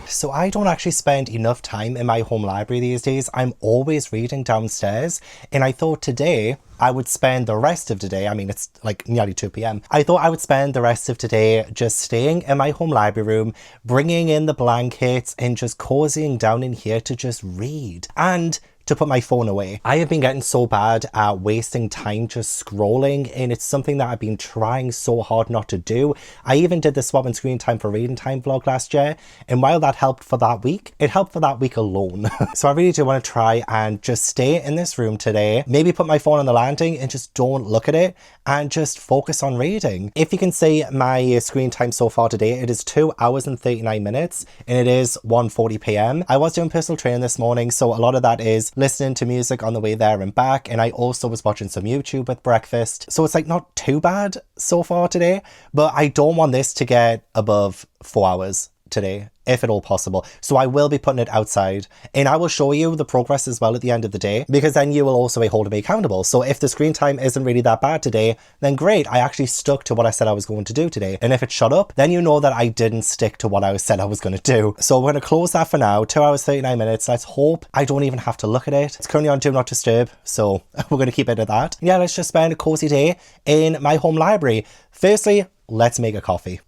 So I don't actually spend enough time in my home library these days. I'm always reading downstairs, and I thought today I would spend the rest of today, I mean it's like nearly 2 p.m. I thought I would spend the rest of today just staying in my home library room, bringing in the blankets and just cozying down in here to just read and to put my phone away. I have been getting so bad at wasting time just scrolling, and it's something that I've been trying so hard not to do. I even did the swapping screen time for reading time vlog last year, and while that helped for that week, it helped for that week alone. So I really do want to try and just stay in this room today, maybe put my phone on the landing and just don't look at it and just focus on reading. If you can see my screen time so far today, it is 2 hours and 39 minutes and it is 1:40 p.m. I was doing personal training this morning, so a lot of that is listening to music on the way there and back, and I also was watching some YouTube with breakfast, so it's like not too bad so far today, but I don't want this to get above 4 hours today, if at all possible. So I will be putting it outside, and I will show you the progress as well at the end of the day, because then you will also be holding me accountable. So if the screen time isn't really that bad today, then great, I actually stuck to what I said I was going to do today. And if it shut up, then you know that I didn't stick to what I said I was going to do. So we're going to close that for now. 2 hours 39 minutes. Let's hope I don't even have to look at it. It's currently on Do Not Disturb, so we're going to keep it at that. Yeah, let's just spend a cozy day in my home library. Firstly, let's make a coffee.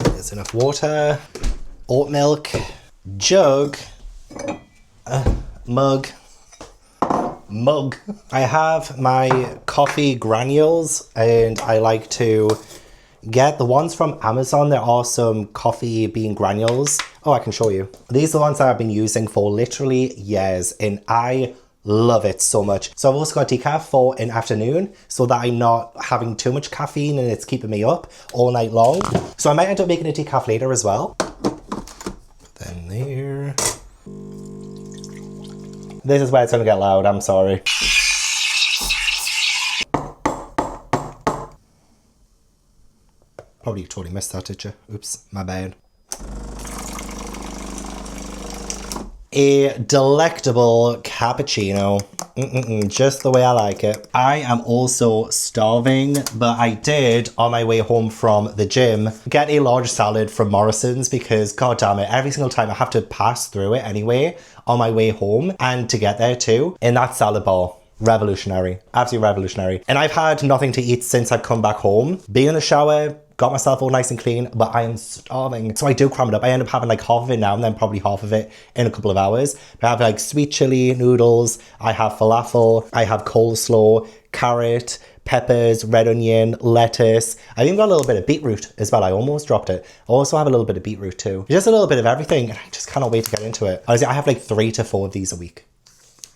There's enough water, oat milk, jug, mug. I have my coffee granules, and I like to get the ones from Amazon. There are some coffee bean granules. Oh, I can show you. These are the ones that I've been using for literally years, and I love it so much. So I've also got decaf for an afternoon so that I'm not having too much caffeine and it's keeping me up all night long. So I might end up making a decaf later as well. Then there. This is where it's gonna get loud, I'm sorry. Probably totally missed that, did you? Oops, my bad. A delectable cappuccino. Just the way I like it. I am also starving, but I did, on my way home from the gym, get a large salad from Morrison's because, god damn it, every single time I have to pass through it anyway on my way home and to get there too. And that salad bar, revolutionary, absolutely revolutionary. And I've had nothing to eat since I've come back home. Being in the shower, got myself all nice and clean, but I am starving. So I do cram it up. I end up having like half of it now and then probably half of it in a couple of hours. But I have like sweet chili noodles, I have falafel, I have coleslaw, carrot, peppers, red onion, lettuce. I've even got a little bit of beetroot as well. I almost dropped it. I also have a little bit of beetroot too. Just a little bit of everything, and I just cannot wait to get into it. Honestly, I have like 3 to 4 of these a week.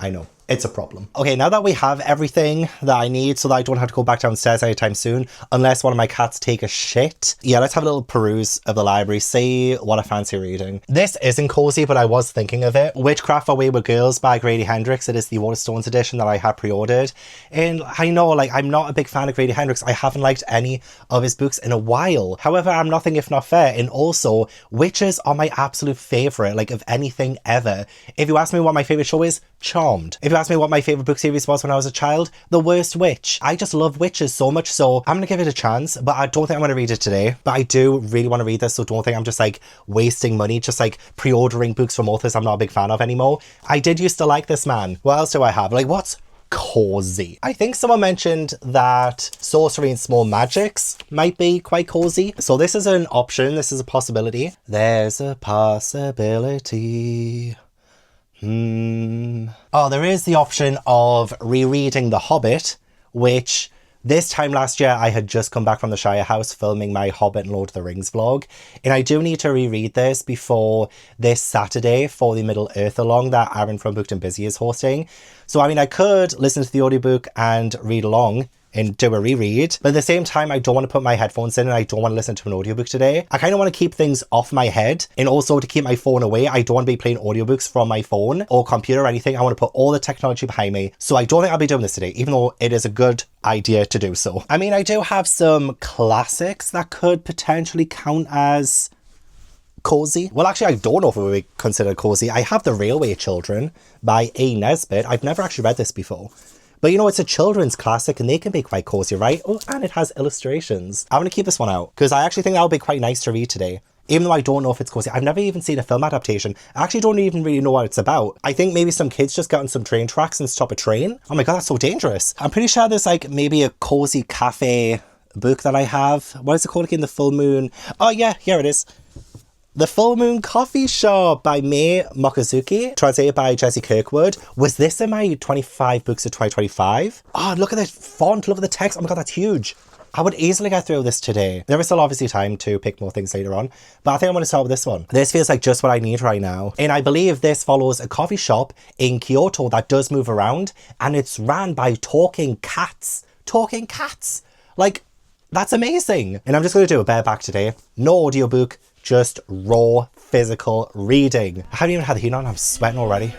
I know. It's a problem. Okay, now that we have everything that I need so that I don't have to go back downstairs anytime soon, unless one of my cats take a shit. Yeah, let's have a little peruse of the library, see what I fancy reading. This isn't cozy, but I was thinking of it. Witchcraft for Wayward Girls by Grady Hendrix. It is the Waterstones edition that I had pre-ordered. And I know, like, I'm not a big fan of Grady Hendrix. I haven't liked any of his books in a while. However, I'm nothing if not fair. And also, witches are my absolute favorite, like, of anything ever. If you ask me what my favorite show is, Charmed. If you ask me what my favorite book series was when I was a child, The Worst Witch. I just love witches so much, so I'm gonna give it a chance, but I don't think I'm gonna read it today. But I do really want to read this, so don't think I'm just like wasting money, just like pre-ordering books from authors I'm not a big fan of anymore. I did used to like this man. What else do I have? Like, what's cozy? I think someone mentioned that sorcery and small magics might be quite cozy. So this is an option, this is a possibility. There's a possibility. Oh, there is the option of rereading The Hobbit, which this time last year I had just come back from the Shire House filming my Hobbit and Lord of the Rings vlog, and I do need to reread this before this Saturday for the Middle Earth along that Aaron from Booked and Busy is hosting. So I mean, I could listen to the audiobook and read along and do a reread, but at the same time I don't want to put my headphones in and I don't want to listen to an audiobook today. I kind of want to keep things off my head, and also to keep my phone away. I don't want to be playing audiobooks from my phone or computer or anything. I want to put all the technology behind me, so I don't think I'll be doing this today, even though it is a good idea to do so. I mean, I do have some classics that could potentially count as cozy. Well, actually, I don't know if it would be considered cozy. I have The Railway Children by A. Nesbitt. I've never actually read this before. But you know, it's a children's classic and they can be quite cozy, right? Oh, and it has illustrations. I'm going to keep this one out because I actually think that would be quite nice to read today. even though I don't know if it's Cosy. I've never even seen a film adaptation. I actually don't even really know what it's about. I think maybe some kids just got on some train tracks and stop a train. Oh my god, that's so dangerous. I'm pretty sure there's like maybe a Cosy Cafe book that I have. What is it called again? The Full Moon. Oh yeah, here it is. The Full Moon Coffee Shop by May Mochizuki, translated by Jessie Kirkwood. Was this in my 25 books of 2025? Oh, look at the font, look at the text. Oh my god, that's huge. I would easily get through this today. There is still obviously time to pick more things later on, but I think I'm going to start with this one. This feels like just what I need right now. And I believe this follows a coffee shop in Kyoto that does move around, and it's ran by talking cats. Talking cats. Like, that's amazing. And I'm just going to do a bareback today. No audiobook, just raw physical reading. I haven't even had the heat on, I'm sweating already.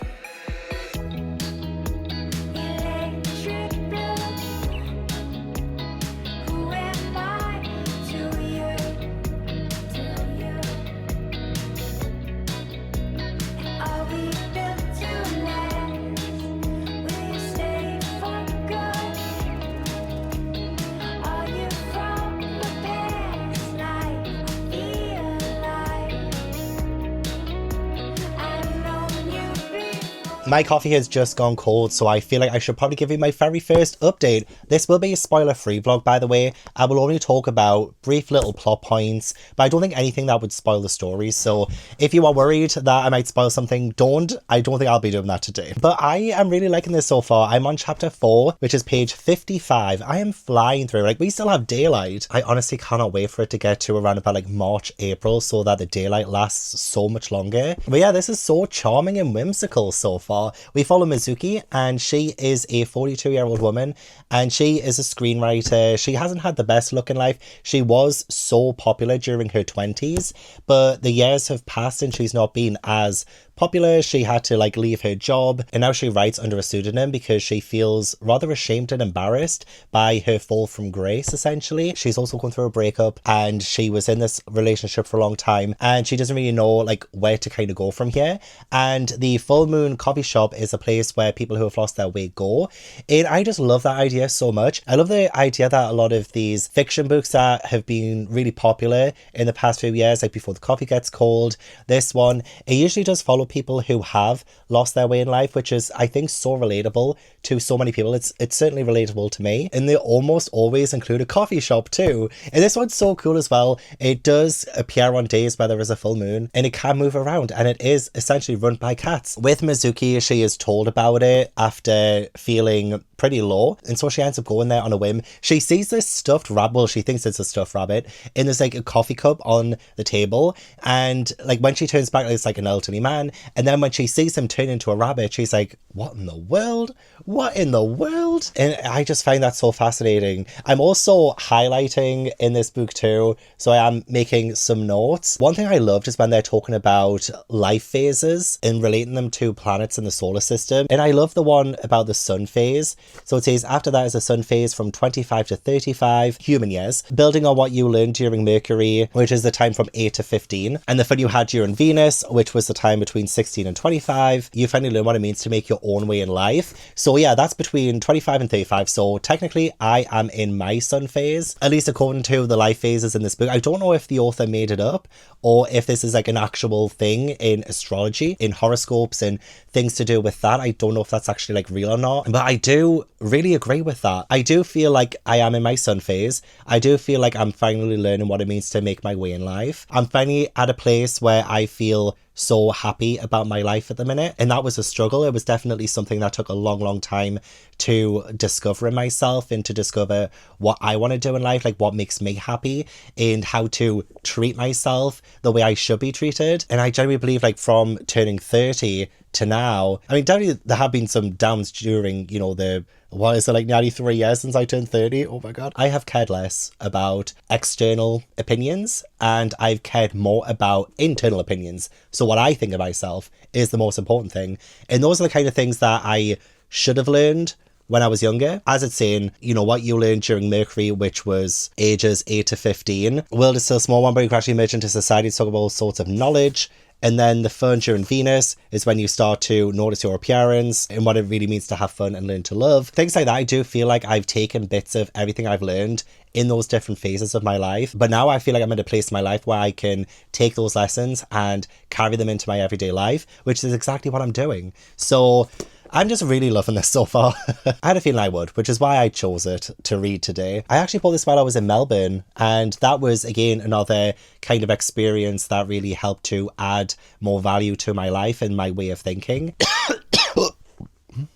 My coffee has just gone cold, so I feel like I should probably give you my very first update. This will be a spoiler-free vlog, by the way. I will only talk about brief little plot points, but I don't think anything that would spoil the story. So if you are worried that I might spoil something, don't. I don't think I'll be doing that today. But I am really liking this so far. I'm on chapter 4, which is page 55. I am flying through. Like, we still have daylight. I honestly cannot wait for it to get to around about like March, April, so that the daylight lasts so much longer. But yeah, this is so charming and whimsical so far. We follow Mizuki, and she is a 42-year-old woman, and she is a screenwriter. She hasn't had the best look in life. She was so popular during her 20s, but the years have passed and she's not been as popular. She had to like leave her job, and now she writes under a pseudonym because she feels rather ashamed and embarrassed by her fall from grace, essentially. She's also gone through a breakup, and she was in this relationship for a long time, and she doesn't really know like where to kind of go from here. And the Full Moon Coffee Shop is a place where people who have lost their way go, and I just love that idea so much. I love the idea that a lot of these fiction books that have been really popular in the past few years, like Before the Coffee Gets Cold, this one, it usually does follow people who have lost their way in life, which is, I think, so relatable to so many people. It's certainly relatable to me, and they almost always include a coffee shop too. And this one's so cool as well. It does appear on days where there is a full moon, and it can move around, and it is essentially run by cats. With Mizuki, she is told about it after feeling pretty low, and so she ends up going there on a whim. She sees this stuffed rabbit, well, she thinks it's a stuffed rabbit, and there's like a coffee cup on the table, and like when she turns back, it's like an elderly man, and then when she sees him turn into a rabbit, she's like, what in the world? What in the world? And I just find that so fascinating. I'm also highlighting in this book too, so I am making some notes. One thing I loved is when they're talking about life phases and relating them to planets in the solar system, and I love the one about the sun phase. So it says, after that is the sun phase from 25 to 35 human years, building on what you learned during Mercury, which is the time from 8 to 15, and the fun you had during Venus, which was the time between 16 and 25. You finally learn what it means to make your own way in life. So yeah, that's between 25 and 35. So technically I am in my sun phase, at least according to the life phases in this book. I don't know if the author made it up or if this is like an actual thing in astrology, in horoscopes and things to do with that. I don't know if that's actually like real or not, but I do really agree with that. I do feel like I am in my sun phase. I do feel like I'm finally learning what it means to make my way in life. I'm finally at a place where I feel so happy about my life at the minute, and that was a struggle. It was definitely something that took a long time to discover in myself and to discover what I want to do in life, like what makes me happy and how to treat myself the way I should be treated. And I genuinely believe, like, from turning 30 to now, I mean, definitely there have been some downs during, you know, the, what is it, like nearly 3 years since I turned 30? Oh my god. I have cared less about external opinions and I've cared more about internal opinions. So what I think of myself is the most important thing. And those are the kind of things that I should have learned when I was younger. As it's saying, you know, what you learned during Mercury, which was ages 8 to 15. World is still a small one, but you can actually emerge into society to talk about all sorts of knowledge. And then the fun during Venus is when you start to notice your appearance and what it really means to have fun and learn to love. Things like that. I do feel like I've taken bits of everything I've learned in those different phases of my life. But now I feel like I'm in a place in my life where I can take those lessons and carry them into my everyday life, which is exactly what I'm doing. So I'm just really loving this so far. I had a feeling I would, which is why I chose it to read today. I actually bought this while I was in Melbourne, and that was, again, another kind of experience that really helped to add more value to my life and my way of thinking.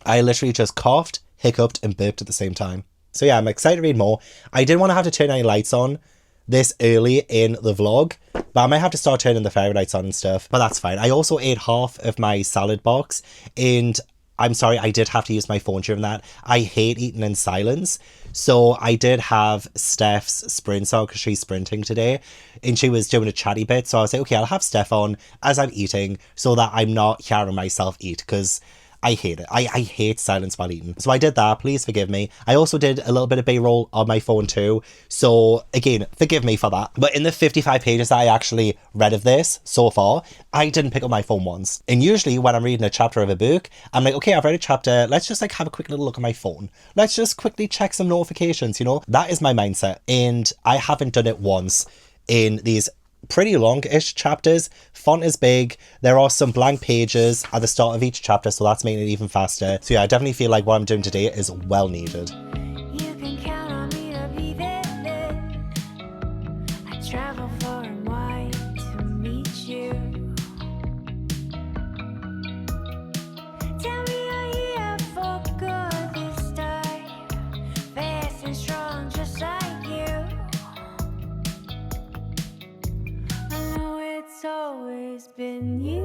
I literally just coughed, hiccuped, and burped at the same time. So yeah, I'm excited to read more. I didn't want to have to turn any lights on this early in the vlog, but I might have to start turning the fairy lights on and stuff, but that's fine. I also ate half of my salad box, and I'm sorry, I did have to use my phone during that. I hate eating in silence. So I did have Steph's sprint on because she's sprinting today and she was doing a chatty bit. So I was like, okay, I'll have Steph on as I'm eating so that I'm not hearing myself eat, because I hate it. I hate silence while eating. So I did that. Please forgive me. I also did a little bit of B-roll on my phone too. So again, forgive me for that. But in the 55 pages that I actually read of this so far, I didn't pick up my phone once. And usually when I'm reading a chapter of a book, I'm like, okay, I've read a chapter. Let's just like have a quick little look at my phone. Let's just quickly check some notifications, you know? That is my mindset. And I haven't done it once in these pretty long-ish chapters. Font is big. There are some blank pages at the start of each chapter, so that's making it even faster. So yeah, I definitely feel like what I'm doing today is well needed. You can count on me to be there. I travel far and wide to meet you. Tell me you're here for good this time. Fast and strong just like you. I know it's always been you.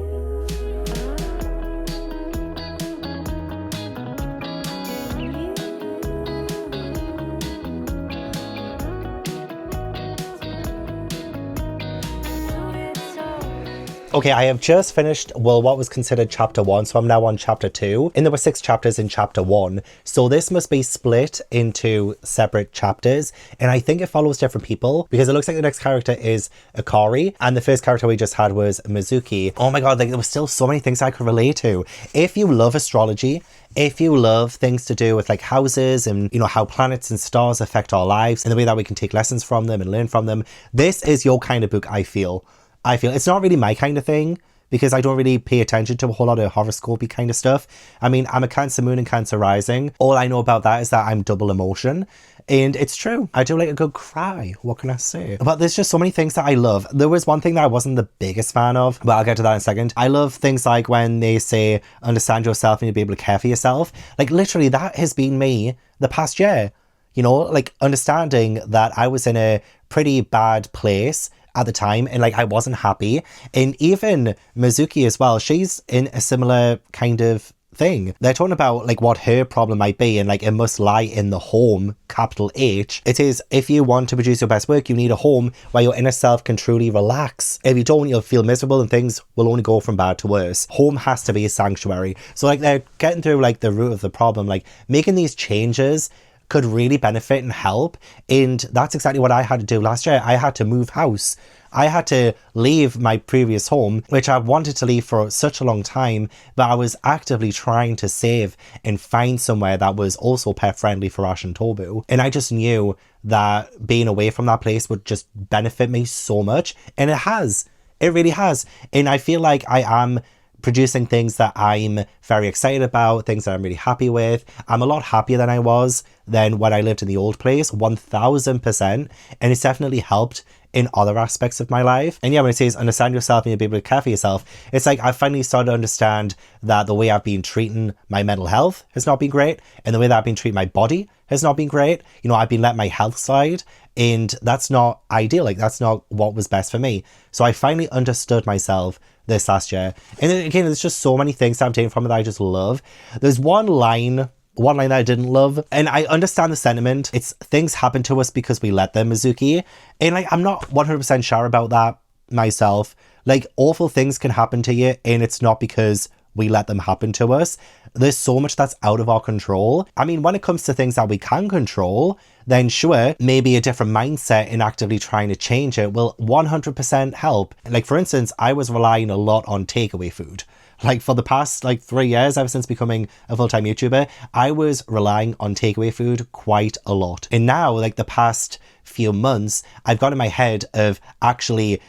Okay, I have just finished, well, what was considered chapter 1, so I'm now on chapter 2. And there were 6 chapters in chapter 1. So this must be split into separate chapters. And I think it follows different people, because it looks like the next character is Akari. And the first character we just had was Mizuki. Oh my god, like, there were still so many things I could relate to. If you love astrology, if you love things to do with like houses and, you know, how planets and stars affect our lives and the way that we can take lessons from them and learn from them, this is your kind of book, I feel. It's not really my kind of thing, because I don't really pay attention to a whole lot of horoscopy kind of stuff. I mean, I'm a Cancer moon and Cancer rising. All I know about that is that I'm double emotion. And it's true. I do like a good cry. What can I say? But there's just so many things that I love. There was one thing that I wasn't the biggest fan of, but I'll get to that in a second. I love things like when they say, understand yourself and you'll be able to care for yourself. Like, literally, that has been me the past year. You know, like, understanding that I was in a pretty bad place at the time and like I wasn't happy. And even Mizuki as well, she's in a similar kind of thing. They're talking about like what her problem might be, and like it must lie in the home, capital H. It is, if you want to produce your best work, you need a home where your inner self can truly relax. If you don't, you'll feel miserable and things will only go from bad to worse. Home has to be a sanctuary. So like they're getting through like the root of the problem, like making these changes could really benefit and help. And that's exactly what I had to do last year. I had to move house. I had to leave my previous home, which I wanted to leave for such a long time, but I was actively trying to save and find somewhere that was also pet friendly for Ash and Tobu. And I just knew that being away from that place would just benefit me so much. And it has. It really has. And I feel like I am producing things that I'm very excited about, things that I'm really happy with. I'm a lot happier than I was than when I lived in the old place, 1000%. And it's definitely helped in other aspects of my life. And yeah, when it says understand yourself and you'll be able to care for yourself, it's like I've finally started to understand that the way I've been treating my mental health has not been great, and the way that I've been treating my body has not been great. You know, I've been letting my health slide, and that's not ideal. Like, that's not what was best for me. So I finally understood myself this last year. And again, there's just so many things that I'm taking from it that I just love. There's one line that I didn't love, and I understand the sentiment. It's things happen to us because we let them, Mizuki. And like, I'm not 100% sure about that myself. Like, awful things can happen to you, and it's not because we let them happen to us. There's so much that's out of our control. I mean, when it comes to things that we can control, then sure, maybe a different mindset in actively trying to change it will 100% help. Like, for instance, I was relying a lot on takeaway food. Like, for the past 3 years, ever since becoming a full-time YouTuber, I was relying on takeaway food quite a lot. And now, the past few months, I've got in my head of actually,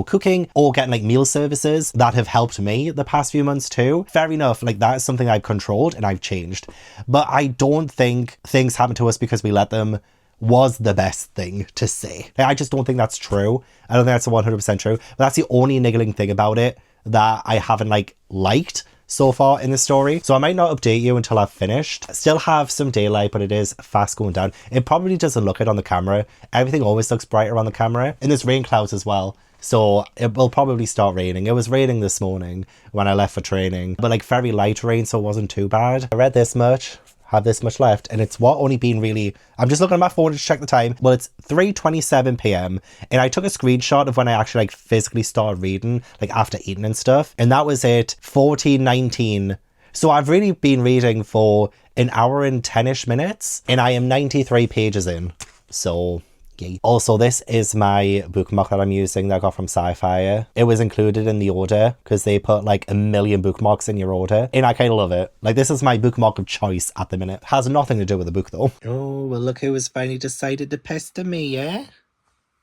cooking or getting meal services that have helped me the past few months too. Fair enough, that is something I've controlled and I've changed. But I don't think things happen to us because we let them was the best thing to say. I just don't think that's true. I don't think that's 100% true. But that's the only niggling thing about it that I haven't liked so far in the story. So I might not update you until I've finished. Still have some daylight, but it is fast going down. It probably doesn't look it on the camera. Everything always looks brighter on the camera. And there's rain clouds as well. So it will probably start raining. It was raining this morning when I left for training, but very light rain, so it wasn't too bad. I read this much. Have this much left, and it's only been really, I'm just looking at my phone to check the time. Well, it's 3:27 p.m. and I took a screenshot of when I actually physically started reading, after eating and stuff, and that was it, 14:19. So I've really been reading for an hour and 10ish minutes, and I am 93 pages in. So yay. Also, this is my bookmark that I'm using that I got from Sci-Fi. It was included in the order because they put 1 million bookmarks in your order, and I kind of love it. This is my bookmark of choice at the minute. Has nothing to do with the book though. Oh, well, look who has finally decided to pester me, eh?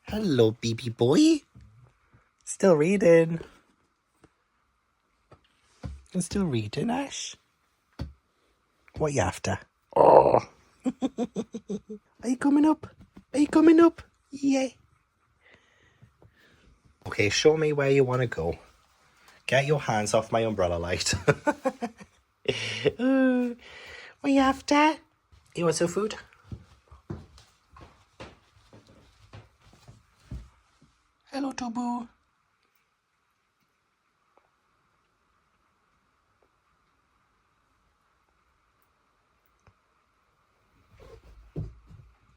Hello, baby boy. Still reading. I'm still reading, Ash. What are you after? Oh. Are you coming up? Are you coming up? Yeah. Okay, show me where you want to go. Get your hands off my umbrella light. What are you after? You want some food? Hello, Tobu.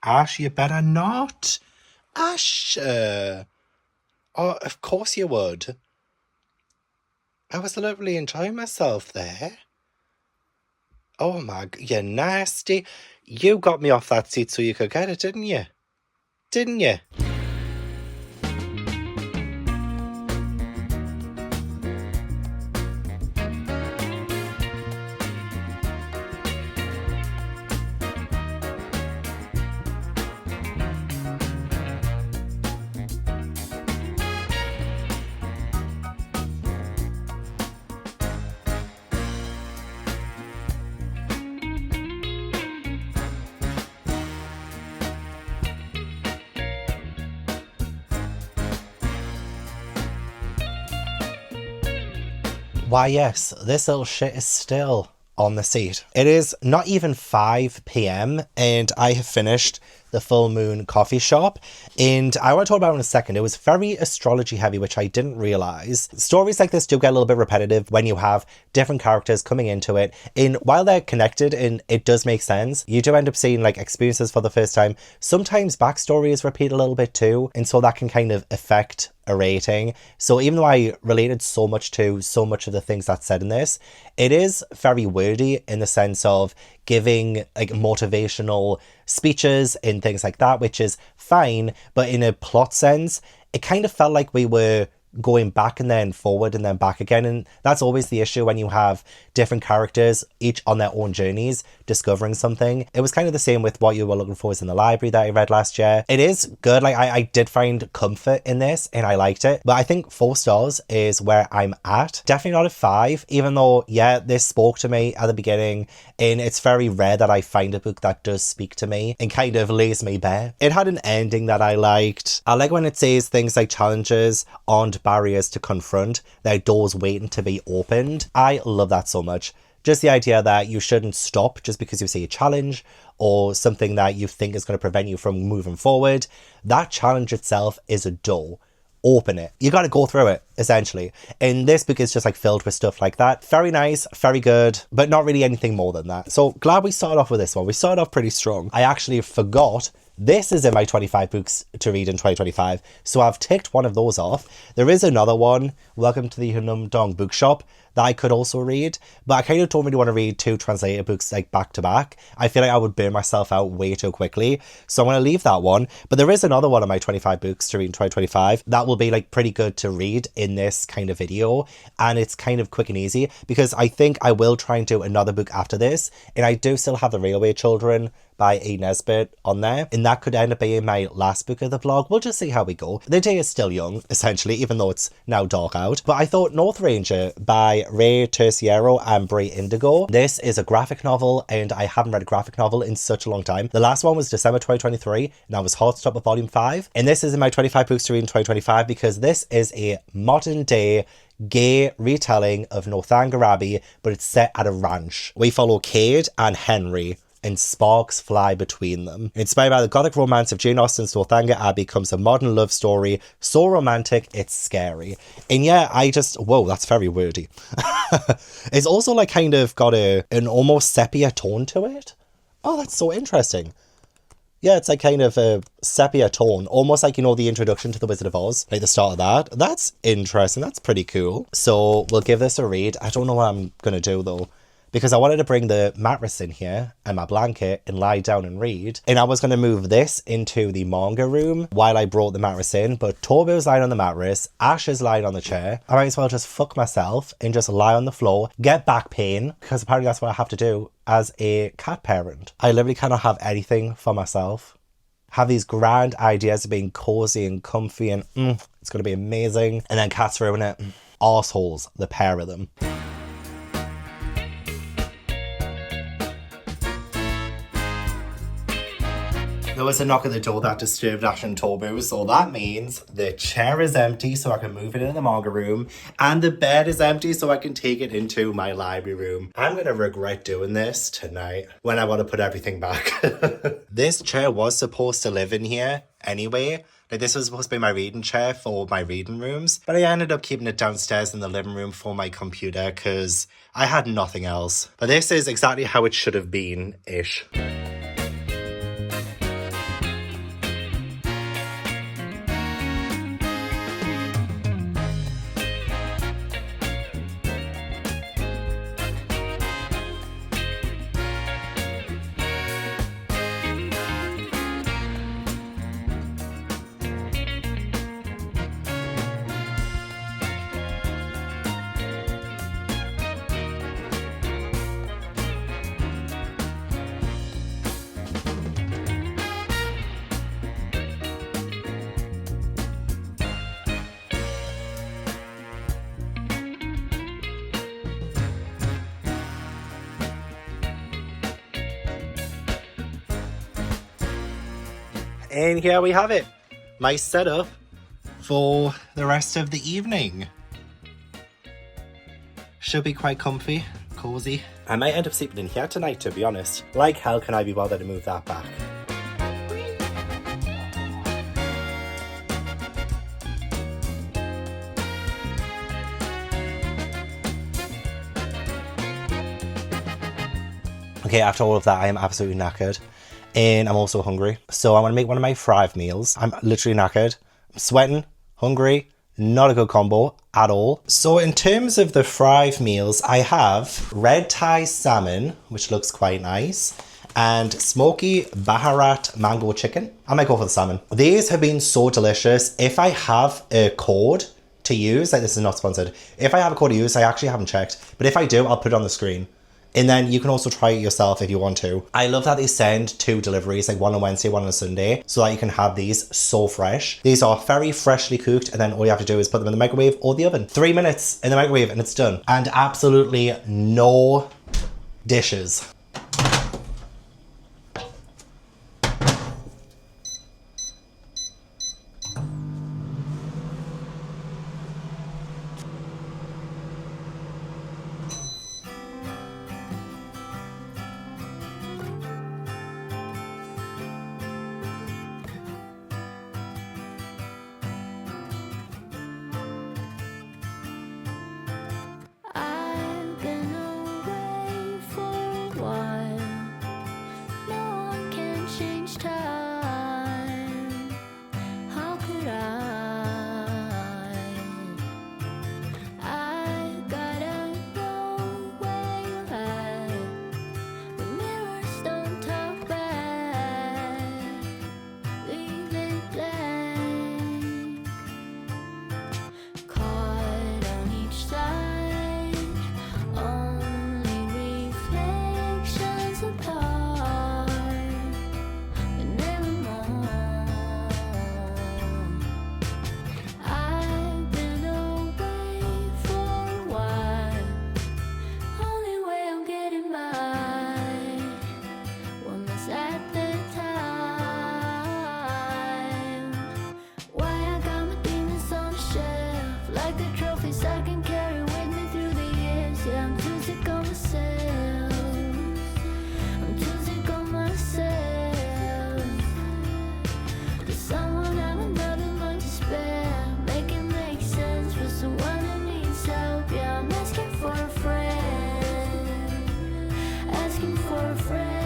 Ash, you better not. Ash. Oh, of course you would. I was literally enjoying myself there. Oh my, you're nasty. You got me off that seat so you could get it, didn't you? Didn't you? Why, yes, this little shit is still on the seat. It is not even 5 p.m. and I have finished the Full Moon Coffee Shop, and I want to talk about it in a second. It was very astrology heavy, which I didn't realize. Stories like this do get a little bit repetitive when you have different characters coming into it, and while they're connected and it does make sense, you do end up seeing experiences for the first time. Sometimes backstory is repeated a little bit too, and so that can kind of affect a rating. So even though I related so much to so much of the things that's said in this, it is very wordy in the sense of giving motivational speeches and things like that, which is fine, but in a plot sense, it kind of felt like we were going back and then forward and then back again, and that's always the issue when you have different characters each on their own journeys discovering something. It was kind of the same with What You Were Looking For Is in the Library that I read last year. It is good. I did find comfort in this and I liked it, but I think 4 stars is where I'm at. Definitely not a 5, even though this spoke to me at the beginning, and it's very rare that I find a book that does speak to me and kind of lays me bare. It had an ending that I liked. I like when it says things like challenges aren't barriers to confront, they're doors waiting to be opened. I love that so much. Just the idea that you shouldn't stop just because you see a challenge or something that you think is going to prevent you from moving forward. That challenge itself is a door. Open it. You got to go through it, essentially. And this book is just filled with stuff like that. Very nice, very good, but not really anything more than that. So glad we started off with this one. We started off pretty strong. I actually forgot this is in my 25 books to read in 2025, so I've ticked one of those off. There is another one, Welcome to the Hunum Dong Bookshop, that I could also read, but I kind of don't really want to read 2 translated books like back to back. I feel like I would burn myself out way too quickly, so I'm going to leave that one. But there is another one of my 25 books to read in 2025 that will be like pretty good to read in this kind of video, and it's kind of quick and easy because I think I will try and do another book after this, and I do still have The Railway Children by A. Nesbitt on there, and that could end up being my last book of the vlog. We'll just see how we go. The day is still young, essentially, even though it's now dark out. But I thought Northranger by Ray Terciero and Brittany Indigo. This is a graphic novel, and I haven't read a graphic novel in such a long time. The last one was December 2023, and I was hot stop with volume 5. And this is in my 25 books to read in 2025 because this is a modern day gay retelling of Northanger Abbey, but it's set at a ranch. We follow Cade and Henry, and sparks fly between them. Inspired by the gothic romance of Jane Austen's Northanger Abbey comes a modern love story, so romantic it's scary. And yeah, whoa, that's very wordy. It's also like kind of got an almost sepia tone to it. Oh, that's so interesting. Yeah, it's like kind of a sepia tone, almost like, you know, the introduction to The Wizard of Oz, like the start of that. That's interesting. That's pretty cool. So we'll give this a read. I don't know what I'm going to do though, because I wanted to bring the mattress in here and my blanket and lie down and read. And I was going to move this into the manga room while I brought the mattress in. But Torbo's lying on the mattress, Ash is lying on the chair. I might as well just fuck myself and just lie on the floor, get back pain, because apparently that's what I have to do as a cat parent. I literally cannot have anything for myself. Have these grand ideas of being cozy and comfy and it's going to be amazing. And then cats ruin it. Arseholes, the pair of them. There was a knock at the door that disturbed Ash and Torbo, so that means the chair is empty so I can move it into the manga room, and the bed is empty so I can take it into my library room. I'm going to regret doing this tonight when I want to put everything back. This chair was supposed to live in here anyway. Like, this was supposed to be my reading chair for my reading rooms, but I ended up keeping it downstairs in the living room for my computer because I had nothing else. But this is exactly how it should have been-ish. And here we have it, my setup for the rest of the evening. Should be quite comfy, cozy. I might end up sleeping in here tonight, to be honest. Like hell can I be bothered to move that back. Okay, after all of that, I am absolutely knackered. And I'm also hungry. So I'm going to make one of my fried meals. I'm literally knackered. I'm sweating, hungry, not a good combo at all. So in terms of the fried meals, I have red Thai salmon, which looks quite nice, and smoky Baharat mango chicken. I might go for the salmon. These have been so delicious. If I have a code to use, like, this is not sponsored. If I have a code to use, I actually haven't checked, but if I do, I'll put it on the screen. And then you can also try it yourself if you want to. I love that they send 2 deliveries, like one on Wednesday, one on Sunday, so that you can have these so fresh. These are very freshly cooked, and then all you have to do is put them in the microwave or the oven. 3 minutes in the microwave and it's done. And absolutely no dishes. I've been away for a while. I'm too sick of myself. I'm too sick of myself. Does someone have another mind to spare? Make it make sense for someone who needs help. Yeah, I'm asking for a friend. Asking for a friend.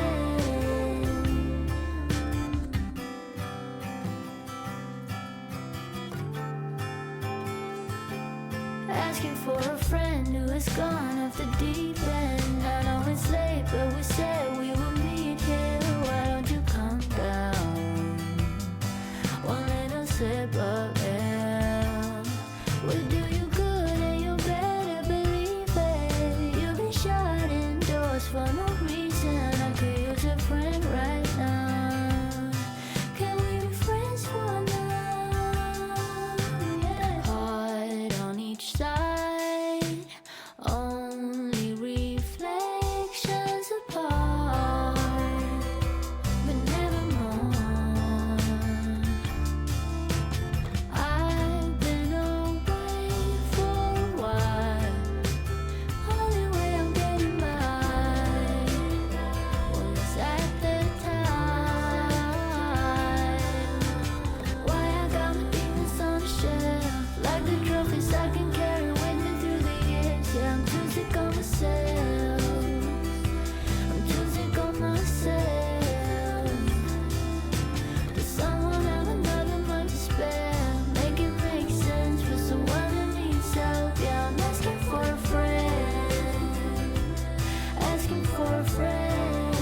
Asking for a friend who has gone off the deep end. I know it's late, but we said we would meet here. Why don't you come down? One little sip of air will do you good, and you better believe it. You've been shut indoors for no reason. I could use a friend right now. Can we be friends for now? Yeah. Heart on each side, only reflections apart, but never more. I've been away for a while. Only way I'm getting by was at the time. Why I got my demons on the shelf, like the trophies I can carry with me through the years. Yeah, I'm too sick of myself. I'm too sick of myself. Does someone have another mind to spare? Make it make sense for someone who needs help. Yeah, I'm asking for a friend. Asking for a friend.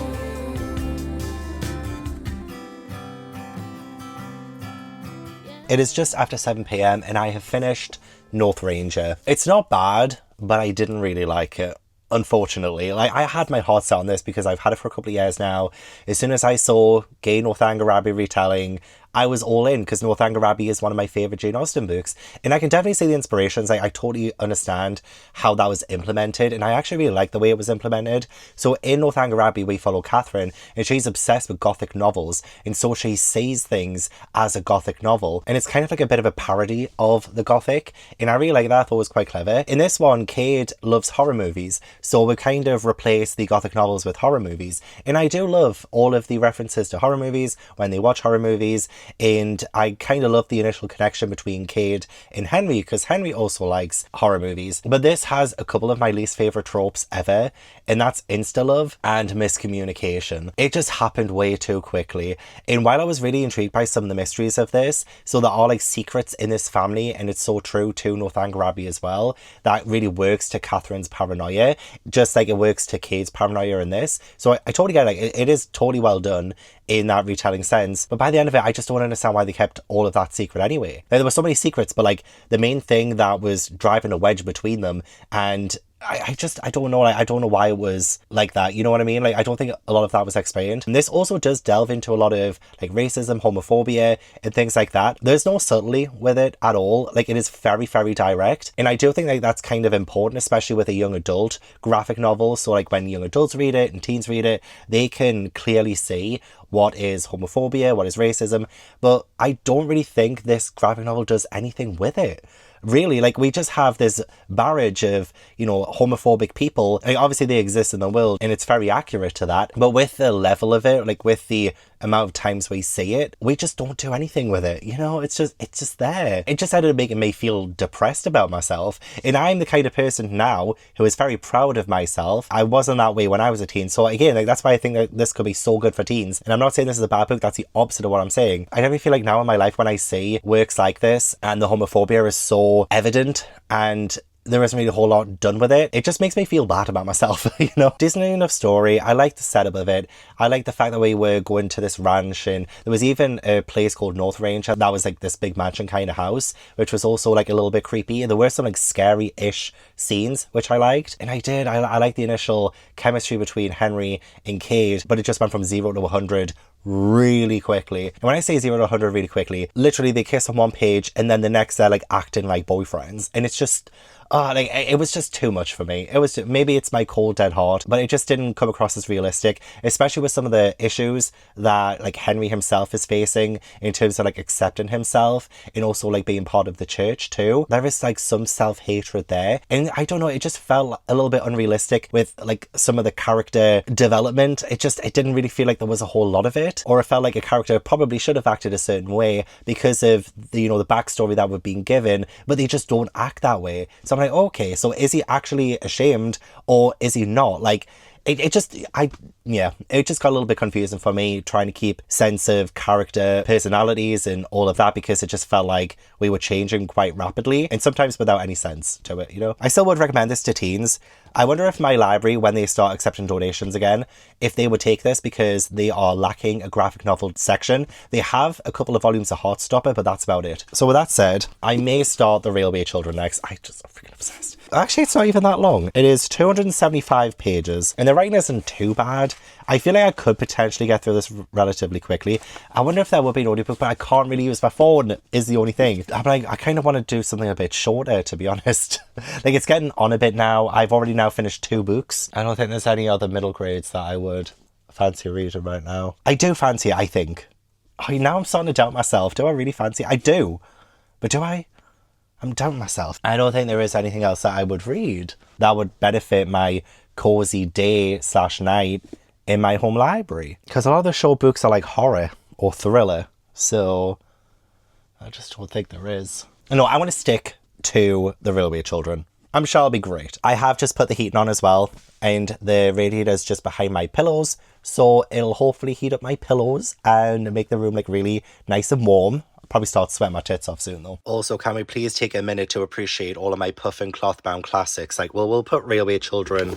It is just after 7 p.m. and I have finished Northranger. It's not bad, but I didn't really like it. Unfortunately, like, I had my heart set on this because I've had it for a couple of years now. As soon as I saw gay Northanger Abbey retelling, I was all in, because Northanger Abbey is one of my favourite Jane Austen books. And I can definitely see the inspirations. I totally understand how that was implemented, and I actually really like the way it was implemented. So in Northanger Abbey, we follow Catherine, and she's obsessed with Gothic novels, and so she sees things as a Gothic novel. And it's kind of like a bit of a parody of the Gothic, and I really like that. I thought it was quite clever. In this one, Cade loves horror movies, so we kind of replaced the Gothic novels with horror movies. And I do love all of the references to horror movies when they watch horror movies. And I kind of love the initial connection between Cade and Henry, because Henry also likes horror movies. But this has a couple of my least favourite tropes ever, and that's insta-love and miscommunication. It just happened way too quickly. And while I was really intrigued by some of the mysteries of this, so there are like secrets in this family, and it's so true to Northanger Abbey as well, that really works to Catherine's paranoia, just like it works to Cade's paranoia in this. So I totally get it. Like, it is totally well done in that retelling sense, but by the end of it, I just don't understand why they kept all of that secret anyway. Now, there were so many secrets, but like the main thing that was driving a wedge between them, and I don't know, like, I don't know why it was like that, you know what I mean? Like, I don't think a lot of that was explained. And this also does delve into a lot of like racism, homophobia, and things like that. There's no subtlety with it at all. Like, it is very, very direct. And I do think like that's kind of important, especially with a young adult graphic novel. So like when young adults read it and teens read it, they can clearly see what is homophobia, what is racism. But I don't really think this graphic novel does anything with it. Really, like, we just have this barrage of, you know, homophobic people. Like, obviously they exist in the world, and it's very accurate to that, but with the level of it, like with the amount of times we see it, we just don't do anything with it, you know? It's just there. It just ended up making me feel depressed about myself, and I'm the kind of person now who is very proud of myself. I wasn't that way when I was a teen, so again, like, that's why I think that this could be so good for teens. And I'm not saying this is a bad book, that's the opposite of what I'm saying. I definitely feel like now in my life, when I see works like this and the homophobia is so evident and there isn't really a whole lot done with it, it just makes me feel bad about myself, you know? Decent enough story. I like the setup of it. I like the fact that we were going to this ranch, and there was even a place called Northranger that was like this big mansion kind of house, which was also like a little bit creepy. And there were some like scary-ish scenes, which I liked. And I like the initial chemistry between Henry and Cade, but it just went from 0 to 100 really quickly. And when I say 0 to 100 really quickly, literally they kiss on one page and then the next they're like acting like boyfriends. And it's just, like it was just too much for me. It was maybe it's my cold dead heart, but it just didn't come across as realistic, especially with some of the issues that like Henry himself is facing in terms of like accepting himself and also like being part of the church too. There is like some self-hatred there, and I don't know, it just felt a little bit unrealistic with like some of the character development. It didn't really feel like there was a whole lot of it, or it felt like a character probably should have acted a certain way because of the, you know, the backstory that we're being given, but they just don't act that way. So I'm like, okay, so is he actually ashamed or is he not? Like, it just got a little bit confusing for me trying to keep sense of character, personalities and all of that, because it just felt like we were changing quite rapidly and sometimes without any sense to it, you know? I still would recommend this to teens. I wonder if my library, when they start accepting donations again, if they would take this, because they are lacking a graphic novel section. They have a couple of volumes of Heartstopper, but that's about it. So with that said, I may start The Railway Children next. I'm freaking obsessed. Actually, it's not even that long. It is 275 pages, and the writing isn't too bad. I feel like I could potentially get through this relatively quickly. I wonder if there would be an audiobook, but I can't really use my phone, is the only thing. I'm like, I kind of want to do something a bit shorter, to be honest. Like, it's getting on a bit now. I've already now finished 2 books. I don't think there's any other middle grades that I would fancy reading right now. I do fancy it, I think. Now I'm starting to doubt myself. Do I really fancy it? I do. But do I? I'm doubting myself. I don't think there is anything else that I would read that would benefit my cozy day/night in my home library. Because a lot of the short books are like horror or thriller. So I just don't think there is. No, I want to stick to The Railway Children. I'm sure it'll be great. I have just put the heating on as well, and the radiator's just behind my pillows, so it'll hopefully heat up my pillows and make the room like really nice and warm. I'll probably start sweating my tits off soon though. Also, can we please take a minute to appreciate all of my puff and cloth bound classics? Like, well, we'll put Railway Children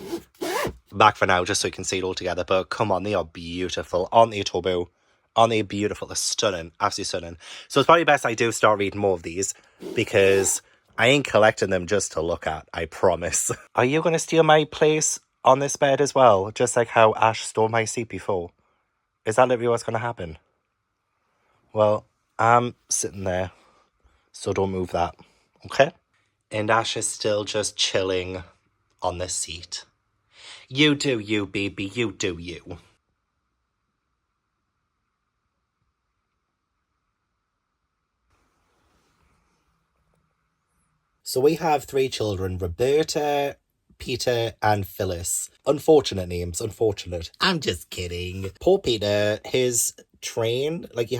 back for now just so you can see it all together, but come on, they are beautiful. Aren't they, Tobu? Aren't they beautiful? They're stunning. Absolutely stunning. So it's probably best I do start reading more of these, because I ain't collecting them just to look at, I promise. Are you going to steal my place on this bed as well? Just like how Ash stole my seat before? Is that literally what's going to happen? Well, I'm sitting there, so don't move that, okay? And Ash is still just chilling on the seat. You do you, baby, you do you. So we have 3 children, Roberta, Peter, and Phyllis. Unfortunate names, unfortunate. I'm just kidding. Poor Peter, his train, like he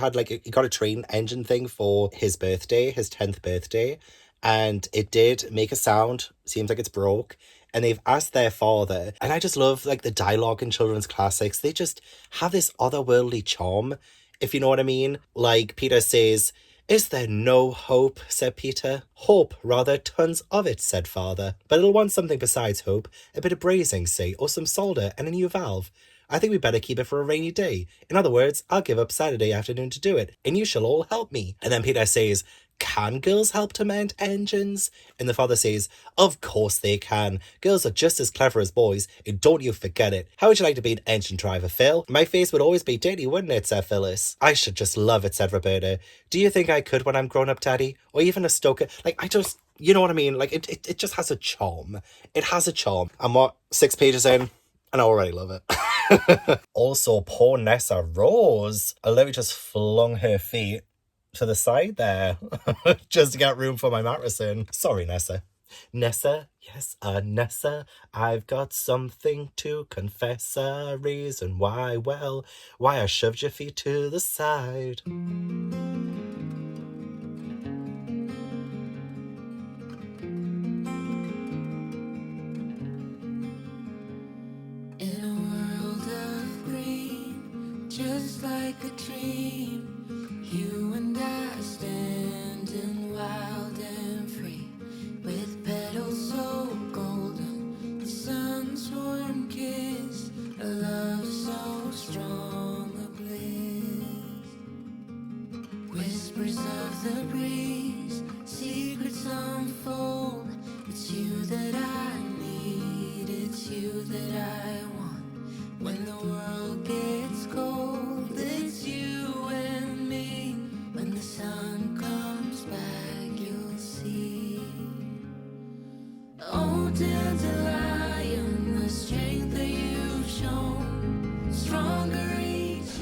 got a train engine thing for his birthday, his 10th birthday, and it did make a sound. Seems like it's broke. And they've asked their father, and I just love like the dialogue in children's classics. They just have this otherworldly charm, if you know what I mean. Like Peter says, "Is there no hope?" said Peter. "Hope, rather, tons of it," said father. "But it'll want something besides hope. A bit of brazing, say, or some solder and a new valve. I think we better keep it for a rainy day. In other words, I'll give up Saturday afternoon to do it, and you shall all help me." And then Peter says, "Can girls help to mend engines?" And the father says, "Of course they can. Girls are just as clever as boys, and don't you forget it. How would you like to be an engine driver, Phil?" "My face would always be dirty, wouldn't it?" said Phyllis. "I should just love it," said Roberta. "Do you think I could when I'm grown up, Daddy? Or even a stoker? Like, you know what I mean? Like, it just has a charm. It has a charm. And what, 6 pages in? And I already love it. Also, poor Nessa Rose. Olivia just flung her feet to the side there just to get room for my mattress in. Sorry, Nessa. Nessa, yes, Nessa, I've got something to confess, a reason why, well, why I shoved your feet to the side. In a world of green, just like a dream, you and I standing wild and free, with petals so golden, the sun's warm kiss, a love so strong, a bliss. Whispers of the breeze, secrets unfold. It's you that I need, it's you that I want. When the world gets cold, it's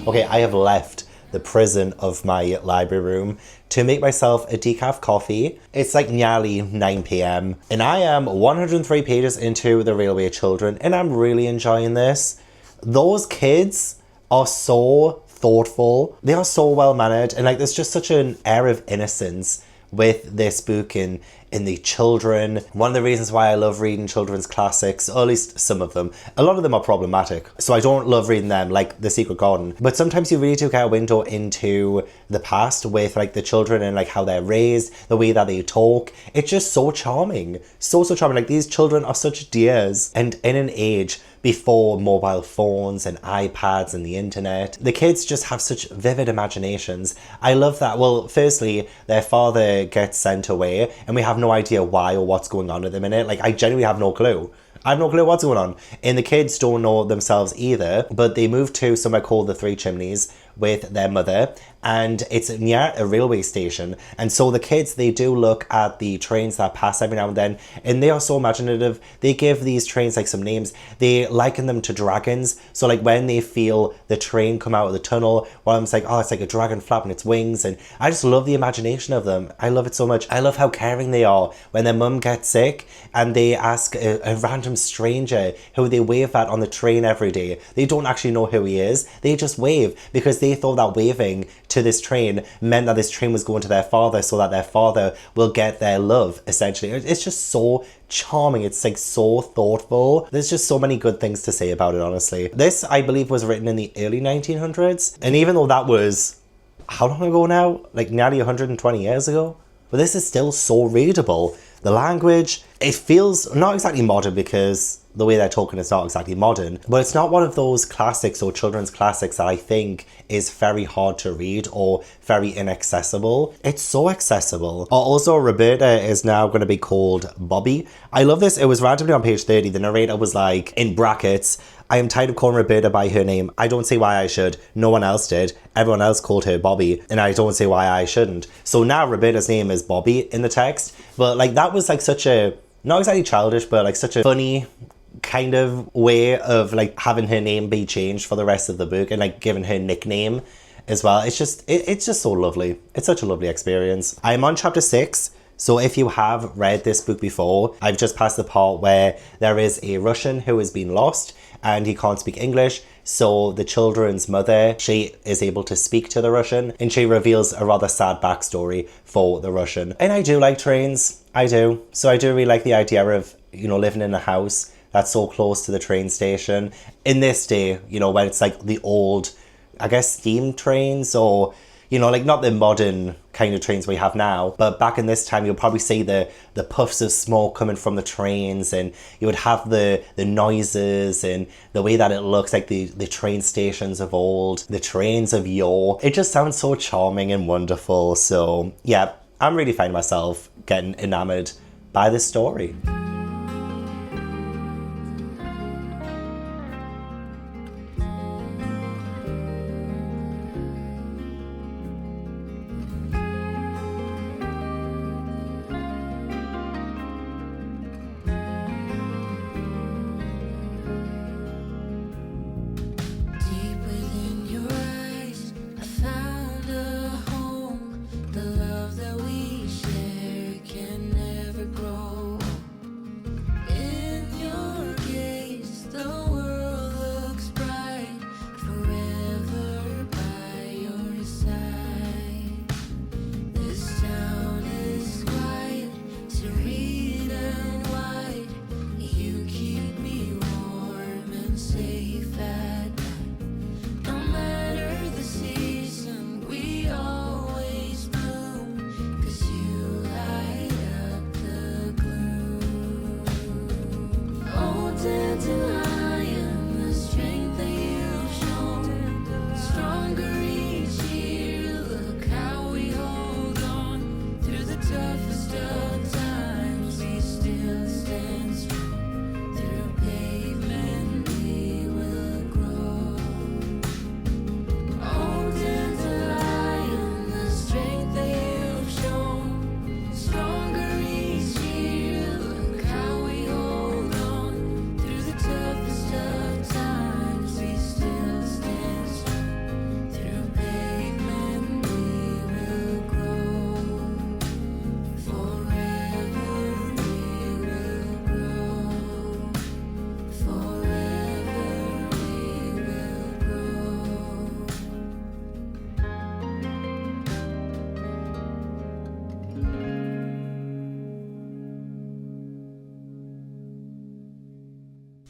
Okay, I have left the prison of my library room to make myself a decaf coffee. It's like nearly 9 p.m. and I am 103 pages into The Railway Children and I'm really enjoying this. Those kids are so thoughtful. They are so well mannered and like there's just such an air of innocence with this book and in the children. One of the reasons why I love reading children's classics, or at least some of them, a lot of them are problematic, so I don't love reading them, like The Secret Garden, but sometimes you really do get a window into the past with like the children and like how they're raised, the way that they talk. It's just so charming, so charming. Like these children are such dears, and in an age before mobile phones and iPads and the internet, the kids just have such vivid imaginations. I love that. Well, firstly, their father gets sent away and we have no idea why or what's going on at the minute. Like, I genuinely have no clue. I have no clue what's going on. And the kids don't know themselves either, but they move to somewhere called the Three Chimneys with their mother, and it's near a railway station. And so the kids, they do look at the trains that pass every now and then, and they are so imaginative. They give these trains like some names. They liken them to dragons. So like when they feel the train come out of the tunnel, one of them's like, oh, it's like a dragon flapping its wings. And I just love the imagination of them. I love it so much. I love how caring they are when their mum gets sick and they ask a random stranger who they wave at on the train every day. They don't actually know who he is. They just wave because they thought that waving to this train meant that this train was going to their father so that their father will get their love, essentially. It's just so charming. It's like so thoughtful. There's just so many good things to say about it, honestly. This, I believe, was written in the early 1900s. And even though that was, how long ago now? Like nearly 120 years ago? But this is still so readable. The language, it feels not exactly modern because the way they're talking is not exactly modern, but it's not one of those classics or children's classics that I think is very hard to read or very inaccessible. It's so accessible. Also, Roberta is now going to be called Bobby. I love this. It was randomly on page 30. The narrator was like, in brackets, I am tired of calling Roberta by her name. I don't see why I should. No one else did. Everyone else called her Bobby, and I don't see why I shouldn't. So now Roberta's name is Bobby in the text. But like that was like such a, not exactly childish, but like such a funny kind of way of like having her name be changed for the rest of the book and like giving her nickname as well. It's just, it's just so lovely. It's such a lovely experience. I'm on chapter 6. So if you have read this book before, I've just passed the part where there is a Russian who has been lost and he can't speak English. So the children's mother, she is able to speak to the Russian and she reveals a rather sad backstory for the Russian. And I do like trains. I do. So I do really like the idea of, you know, living in a house that's so close to the train station. In this day, you know, when it's like the old, I guess, steam trains or, you know, like not the modern kind of trains we have now, but back in this time, you'll probably see the puffs of smoke coming from the trains and you would have the noises and the way that it looks like the train stations of old, the trains of yore. It just sounds so charming and wonderful. So yeah, I'm really finding myself getting enamored by this story.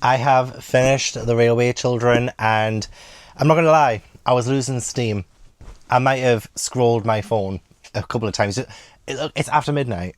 I have finished The Railway Children, and I'm not going to lie, I was losing steam. I might have scrolled my phone a couple of times. It's after midnight.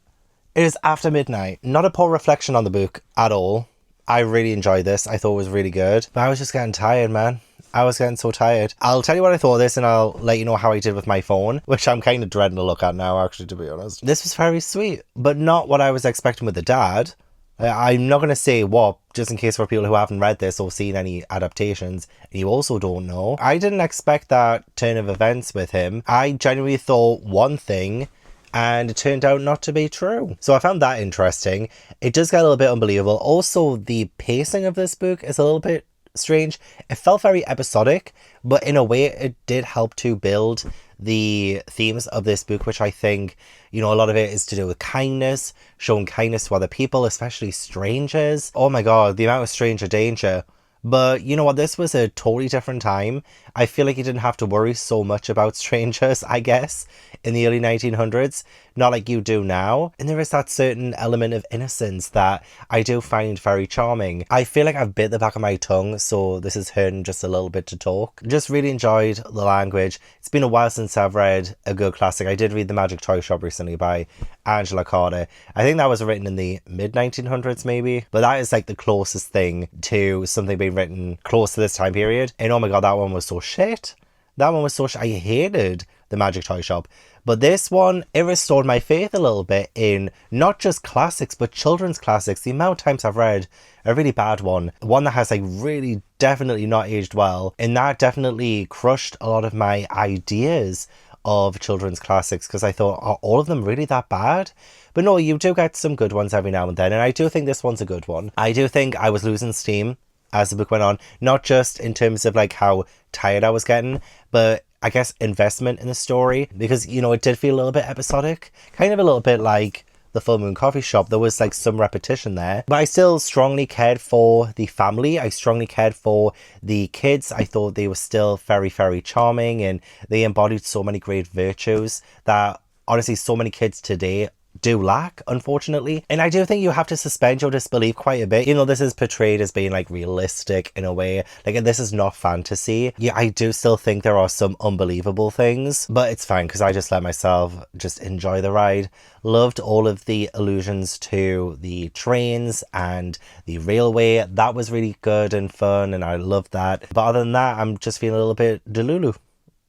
It is after midnight. Not a poor reflection on the book at all. I really enjoyed this. I thought it was really good. But I was just getting tired, man. I was getting so tired. I'll tell you what I thought of this, and I'll let you know how I did with my phone, which I'm kind of dreading to look at now, actually, to be honest. This was very sweet, but not what I was expecting with the dad. I'm not going to say what, just in case for people who haven't read this or seen any adaptations, and you also don't know. I didn't expect that turn of events with him. I genuinely thought one thing, and it turned out not to be true. So I found that interesting. It does get a little bit unbelievable. Also, the pacing of this book is a little bit strange. It felt very episodic, but in a way it did help to build the themes of this book, which I think, you know, a lot of it is to do with kindness, showing kindness to other people, especially strangers. Oh my god, the amount of stranger danger. But you know what, this was a totally different time. I feel like you didn't have to worry so much about strangers, I guess, in the early 1900s. Not like you do now. And there is that certain element of innocence that I do find very charming. I feel like I've bit the back of my tongue, so this is hurting just a little bit to talk. Just really enjoyed the language. It's been a while since I've read a good classic. I did read The Magic Toy Shop recently by Angela Carter. I think that was written in the mid-1900s maybe. But that is like the closest thing to something being written close to this time period. And oh my god, that one was so shit. That one was so shit. I hated The Magic Toy Shop. But this one, it restored my faith a little bit in not just classics, but children's classics. The amount of times I've read a really bad one that has like really definitely not aged well, and that definitely crushed a lot of my ideas of children's classics, because I thought, are all of them really that bad? But no, you do get some good ones every now and then, and I do think this one's a good one. I do think I was losing steam as the book went on, not just in terms of like how tired I was getting, but I guess investment in the story, because, you know, it did feel a little bit episodic, kind of a little bit like The Full Moon Coffee Shop. There was like some repetition there, but I still strongly cared for the family. I strongly cared for the kids. I thought they were still very, very charming, and they embodied so many great virtues that honestly so many kids today do lack, unfortunately. And I do think you have to suspend your disbelief quite a bit. You know, this is portrayed as being like realistic in a way, like this is not fantasy. Yeah, I do still think there are some unbelievable things, but it's fine because I just let myself just enjoy the ride. Loved all of the allusions to the trains and the railway. That was really good and fun, and I loved that. But other than that, I'm just feeling a little bit delulu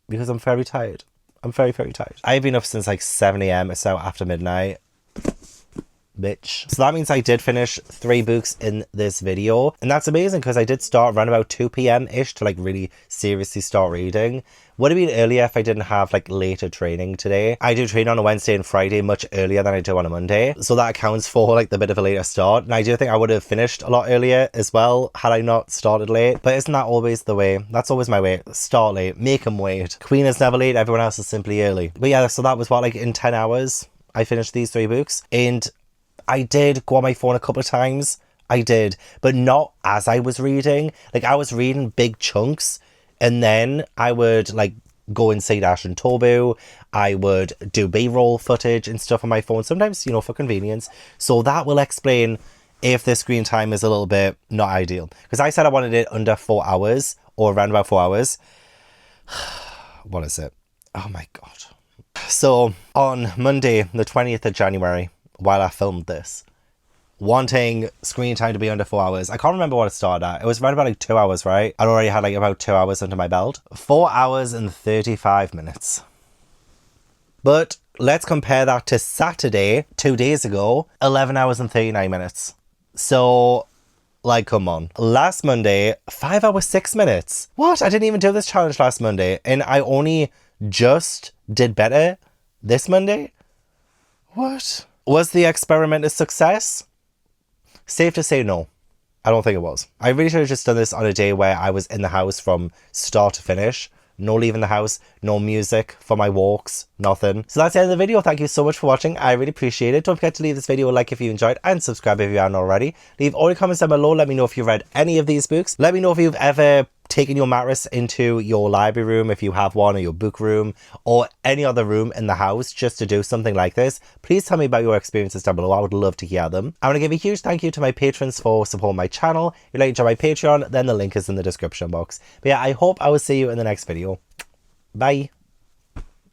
because I'm very tired. I'm very, very tired. I've been up since like 7 a.m. It's now after midnight. Bitch. So that means I did finish 3 books in this video. And that's amazing because I did start around about 2 p.m-ish to like really seriously start reading. Would have been earlier if I didn't have like later training today. I do train on a Wednesday and Friday much earlier than I do on a Monday. So that accounts for like the bit of a later start. And I do think I would have finished a lot earlier as well had I not started late. But isn't that always the way? That's always my way. Start late. Make them wait. Queen is never late. Everyone else is simply early. But yeah, so that was what, like in 10 hours I finished these 3 books. And I did go on my phone a couple of times. I did. But not as I was reading. Like I was reading big chunks. And then I would like go and see Dash and Tobu. I would do B-roll footage and stuff on my phone. Sometimes, you know, for convenience. So that will explain if the screen time is a little bit not ideal. Because I said I wanted it under 4 hours or around about 4 hours. What is it? Oh my god. So on Monday, the 20th of January, while I filmed this, wanting screen time to be under 4 hours. I can't remember what it started at. It was around about like 2 hours, right? I'd already had like about 2 hours under my belt. 4 hours and 35 minutes. But let's compare that to Saturday, 2 days ago, 11 hours and 39 minutes. So, like, come on. Last Monday, 5 hours, 6 minutes. What? I didn't even do this challenge last Monday. And I only just did better this Monday? What? Was the experiment a success? Safe to say no. I don't think it was. I really should have just done this on a day where I was in the house from start to finish. No leaving the house, no music for my walks, nothing. So that's the end of the video. Thank you so much for watching. I really appreciate it. Don't forget to leave this video a like if you enjoyed and subscribe if you haven't already. Leave all your comments down below. Let me know if you've read any of these books. Let me know if you've ever taking your mattress into your library room if you have one, or your book room, or any other room in the house just to do something like this, please tell me about your experiences down below. I would love to hear them. I want to give a huge thank you to my patrons for supporting my channel. If you'd like to join my Patreon, then the link is in the description box. But yeah, I hope I will see you in the next video. Bye.